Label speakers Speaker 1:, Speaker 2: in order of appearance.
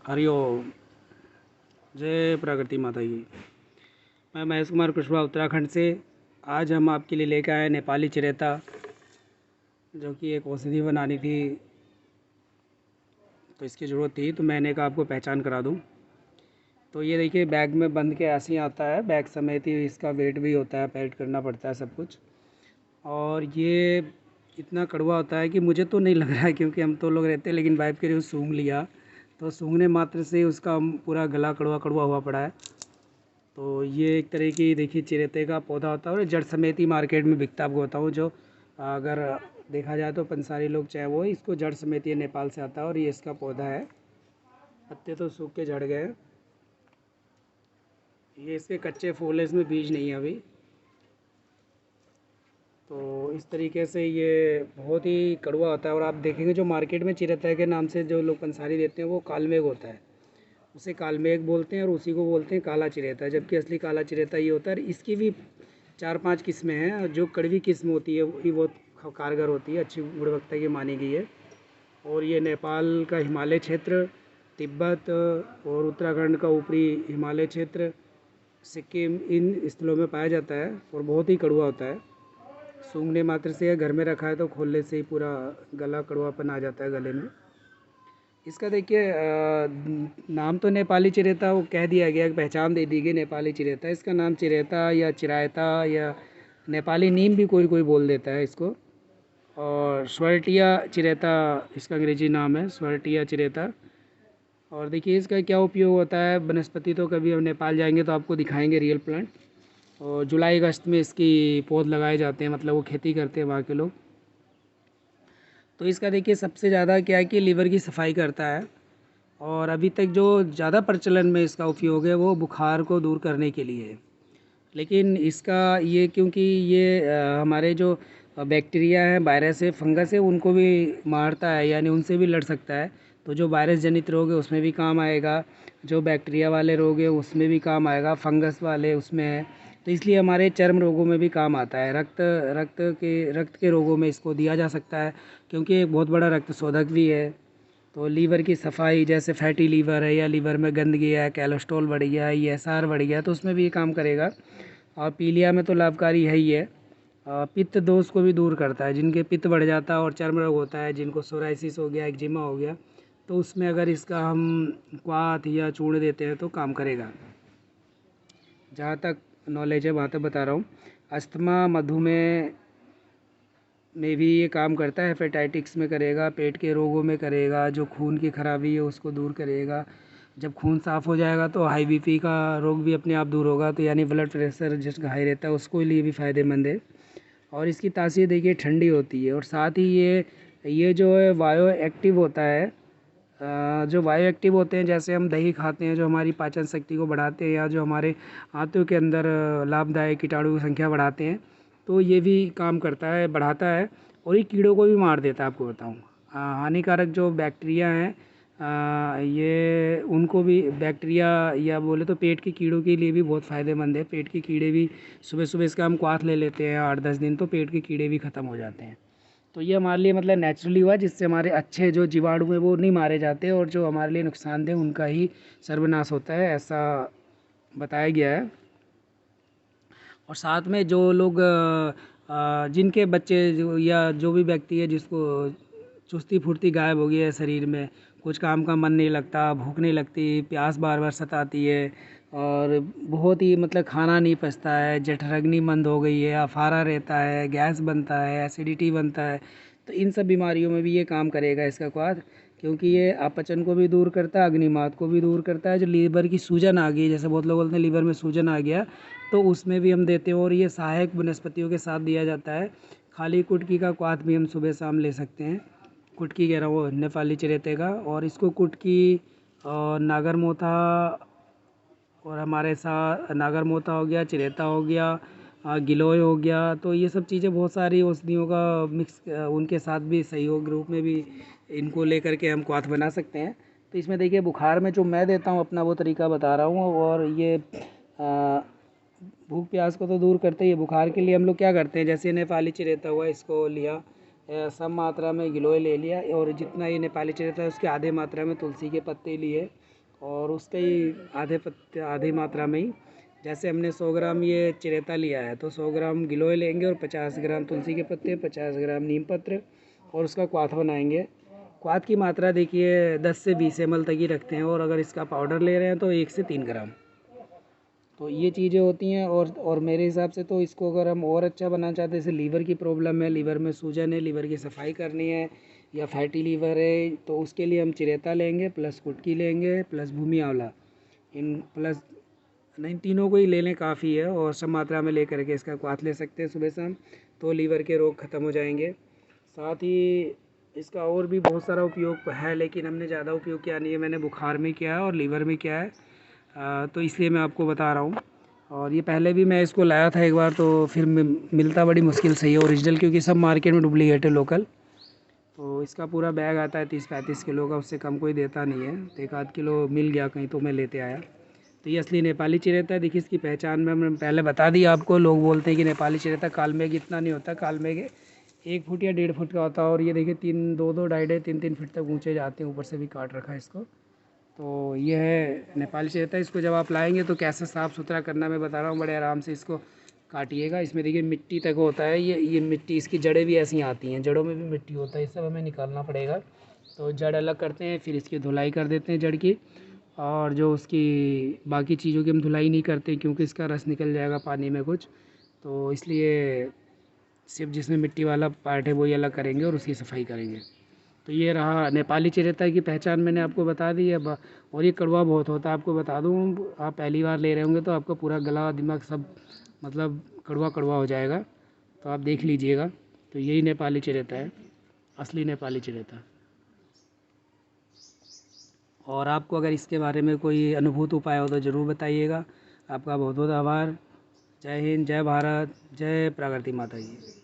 Speaker 1: हरिओम। जय प्रकृति माता की। मैं महेश कुमार कुशवाहा उत्तराखंड से। आज हम आपके लिए लेकर आए नेपाली चिरेता, जो कि एक औषधि बनानी थी, तो इसकी ज़रूरत थी, तो मैंने कहा आपको पहचान करा दूं। तो ये देखिए, बैग में बंद के ऐसे ही आता है, बैग समेत ही इसका वेट भी होता है, पैड करना पड़ता है सब कुछ। और ये इतना कड़वा होता है कि मुझे तो नहीं लग रहा है, क्योंकि हम तो लोग रहते हैं, लेकिन वाइफ के लिए सूंघ लिया तो सूंघने मात्र से उसका पूरा गला कड़वा कड़वा हुआ पड़ा है। तो ये एक तरह की देखिए चिरेते का पौधा होता है और जड़ समेत ही मार्केट में बिकता है। आपको बताऊँ, जो अगर देखा जाए तो पंसारी लोग चाहे वो इसको जड़ समेत, ये नेपाल से आता है और ये इसका पौधा है। पत्ते तो सूख के झड़ गए, ये इसके कच्चे फूल है, इसमें बीज नहीं है अभी। तो इस तरीके से ये बहुत ही कड़वा होता है। और आप देखेंगे जो मार्केट में चिरेता के नाम से जो लोग पंसारी देते हैं वो कालमेघ होता है, उसे कालमेघ बोलते हैं और उसी को बोलते हैं काला चिरेता, जबकि असली काला चिरेता ये होता है। इसकी भी 4-5 किस्में हैं, जो कड़वी किस्म होती है वही बहुत कारगर होती है, अच्छी गुणवत्ता की मानी गई है। और ये नेपाल का हिमालय क्षेत्र, तिब्बत और उत्तराखंड का ऊपरी हिमालय क्षेत्र, सिक्किम, इन स्थलों में पाया जाता है और बहुत ही कड़वा होता है। सूंघने मात्र से या घर में रखा है तो खोलने से ही पूरा गला कड़वापन आ जाता है गले में। इसका देखिए नाम तो नेपाली चिरेता वो कह दिया गया, पहचान दे दी गई नेपाली चिरेता। इसका नाम चिरेता या चिरायता या नेपाली नीम भी कोई कोई बोल देता है इसको। और स्वर्टिया चिरेता इसका अंग्रेजी नाम है, स्वर्टिया चिरेता। और देखिए इसका क्या उपयोग होता है, वनस्पति तो कभी हम नेपाल जाएंगे तो आपको दिखाएंगे रियल प्लांट। और जुलाई अगस्त में इसकी पौध लगाए जाते हैं, मतलब वो खेती करते हैं वहाँ के लोग। तो इसका देखिए सबसे ज़्यादा क्या है कि लीवर की सफाई करता है। और अभी तक जो ज़्यादा प्रचलन में इसका उपयोग है वो बुखार को दूर करने के लिए है। लेकिन इसका ये, क्योंकि ये हमारे जो बैक्टीरिया है, वायरस है, फंगस है, उनको भी मारता है, यानी उनसे भी लड़ सकता है। तो जो वायरस जनित रोग है उसमें भी काम आएगा, जो बैक्टीरिया वाले रोग है उसमें भी काम आएगा, फंगस वाले उसमें है। तो इसलिए हमारे चर्म रोगों में भी काम आता है, रक्त के रोगों में इसको दिया जा सकता है, क्योंकि एक बहुत बड़ा रक्त शोधक भी है। तो लीवर की सफाई, जैसे फैटी लीवर है या लीवर में गंदगी है, कोलेस्ट्रॉल बढ़ गया है, ESR बढ़ गया, तो उसमें भी ये काम करेगा। और पीलिया में तो लाभकारी है ही है। पित्त दोष को भी दूर करता है, जिनके पित्त बढ़ जाता है और चर्म रोग होता है, जिनको सोराइसिस हो गया, एक्जिमा हो गया, तो उसमें अगर इसका हम क्वाथ या चूर्ण देते हैं तो काम करेगा। जहाँ तक नॉलेज है वहाँ तक बता रहा हूँ। अस्थमा, मधुमेह में भी ये काम करता है, हेपेटाइटिक्स में करेगा, पेट के रोगों में करेगा, जो खून की खराबी है उसको दूर करेगा। जब खून साफ़ हो जाएगा तो हाई बीपी का रोग भी अपने आप दूर होगा, तो यानी ब्लड प्रेशर जिसका हाई रहता है उसको लिए भी फ़ायदेमंद है। और इसकी तासीर देखिए ठंडी होती है। और साथ ही ये जो है बायो एक्टिव होता है। जो बायो एक्टिव होते हैं, जैसे हम दही खाते हैं जो हमारी पाचन शक्ति को बढ़ाते हैं, या जो हमारे आंतों के अंदर लाभदायक कीटाणु की संख्या बढ़ाते हैं, तो ये भी काम करता है, बढ़ाता है। और ये कीड़ों को भी मार देता है। आपको बताऊँ, हानिकारक जो बैक्टीरिया हैं, ये उनको भी, बैक्टीरिया या बोले तो पेट के कीड़ों के लिए भी बहुत फ़ायदेमंद है। पेट के कीड़े भी, सुबह सुबह इसका हम क्वाथ ले लेते हैं 8-10 दिन, तो पेट के कीड़े भी ख़त्म हो जाते हैं। तो ये हमारे लिए मतलब नेचुरली हुआ, जिससे हमारे अच्छे जो जीवाणु हैं वो नहीं मारे जाते, और जो हमारे लिए नुकसानदेह उनका ही सर्वनाश होता है, ऐसा बताया गया है। और साथ में जो लोग जिनके बच्चे या जो भी व्यक्ति है जिसको चुस्ती फुर्ती गायब हो गई है शरीर में, कुछ काम का मन नहीं लगता, भूख नहीं लगती, प्यास बार बार सताती है, और बहुत ही मतलब खाना नहीं पचता है, जठराग्नि मंद हो गई है, अफारा रहता है, गैस बनता है, एसिडिटी बनता है, तो इन सब बीमारियों में भी ये काम करेगा इसका क्वाथ। क्योंकि ये अपचन को भी दूर करता है, अग्निमात को भी दूर करता है। जो लीवर की सूजन आ गई, जैसे बहुत लोग बोलते हैं लीवर में सूजन आ गया, तो उसमें भी हम देते हैं। और ये सहायक वनस्पतियों के साथ दिया जाता है। खाली कुटकी का क्वाथ भी हम सुबह शाम ले सकते हैं। कुटकी कह रहा हूँ, नेपाली चिरेते का। और इसको कुटकी और नागरमोथा, और हमारे साथ नागरमोथा हो गया, चिरेता हो गया, गिलोय हो गया, तो ये सब चीज़ें बहुत सारी औषधियों का मिक्स, उनके साथ भी सहयोग रूप में भी इनको लेकर के हम क्वाथ बना सकते हैं। तो इसमें देखिए बुखार में जो मैं देता हूँ अपना वो तरीका बता रहा हूँ। और ये भूख प्यास को तो दूर करते ही है। बुखार के लिए हम लोग क्या करते हैं, जैसे नेपाली चिरेता हुआ, इसको लिया, सम मात्रा में गिलोय ले लिया, और जितना ये नेपाली चिरेता है उसके आधे मात्रा में तुलसी के पत्ते लिए, और उसके ही आधे पत्ते आधी मात्रा में ही, जैसे हमने 100 ग्राम ये चिरेता लिया है तो 100 ग्राम गिलोय लेंगे और 50 ग्राम तुलसी के पत्ते, 50 ग्राम नीम पत्र और उसका क्वाथ बनाएंगे। क्वाथ की मात्रा देखिए 10 से 20 ml तक ही रखते हैं, और अगर इसका पाउडर ले रहे हैं तो 1 से 3 ग्राम। तो ये चीज़ें होती हैं। और मेरे हिसाब से तो इसको अगर हम और अच्छा बनाना चाहते हैं, जैसे लीवर की प्रॉब्लम है, लीवर में सूजन है, लीवर की सफाई करनी है, या फैटी लीवर है, तो उसके लिए हम चिरेता लेंगे प्लस कुटकी लेंगे प्लस भूमि आंवला, इन प्लस नहीं तीनों को ही ले लें काफ़ी है, और सब मात्रा में ले करके इसका क्वाथ ले सकते हैं सुबह शाम, तो लीवर के रोग ख़त्म हो जाएंगे। साथ ही इसका और भी बहुत सारा उपयोग है, लेकिन हमने ज़्यादा उपयोग किया नहीं है, मैंने बुखार में किया है और लीवर में किया है, तो इसलिए मैं आपको बता रहा हूँ। और ये पहले भी मैं इसको लाया था एक बार, तो फिर मिलता बड़ी मुश्किल से ही ओरिजिनल, क्योंकि सब मार्केट में डुप्लीकेट है लोकल। तो इसका पूरा बैग आता है 30-35 किलो का, उससे कम कोई देता नहीं है, तो 1-8 किलो मिल गया कहीं तो मैं लेते आया। तो ये असली नेपाली चिरेता है। देखिए इसकी पहचान में मैंने पहले बता दी आपको, लोग बोलते हैं कि नेपाली चिरेता कालमेघ इतना नहीं होता, कालमेघ 1 फुट या 1.5 फुट का होता है, और ये देखिए 2-2, 2.5, 3-3 फीट तक ऊंचे जाते हैं, ऊपर से भी काट रखा है इसको। तो ये है नेपाली चिरेता। इसको जब आप लाएंगे तो कैसे साफ़ सुथरा करना मैं बता रहा हूँ, बड़े आराम से इसको काटिएगा। इसमें देखिए मिट्टी तक होता है, ये मिट्टी, इसकी जड़ें भी ऐसी आती हैं, जड़ों में भी मिट्टी होता है, ये सब हमें निकालना पड़ेगा। तो जड़ अलग करते हैं, फिर इसकी धुलाई कर देते हैं जड़ की, और जो उसकी बाकी चीज़ों की हम धुलाई नहीं करते, क्योंकि इसका रस निकल जाएगा पानी में कुछ, तो इसलिए सिर्फ जिसमें मिट्टी वाला पार्ट है वही अलग करेंगे और उसकी सफाई करेंगे। तो ये रहा नेपाली चिरेता की पहचान, मैंने आपको बता दी है। और ये कड़वा बहुत होता है, आपको बता दूँ, आप पहली बार ले रहे होंगे तो आपका पूरा गला दिमाग सब मतलब कड़वा कड़वा हो जाएगा, तो आप देख लीजिएगा। तो यही नेपाली चिरेता है, असली नेपाली चिरेता। और आपको अगर इसके बारे में कोई अनुभूत उपाय हो तो ज़रूर बताइएगा। आपका बहुत बहुत आभार। जय हिंद, जय भारत, जय प्रकृति माता की।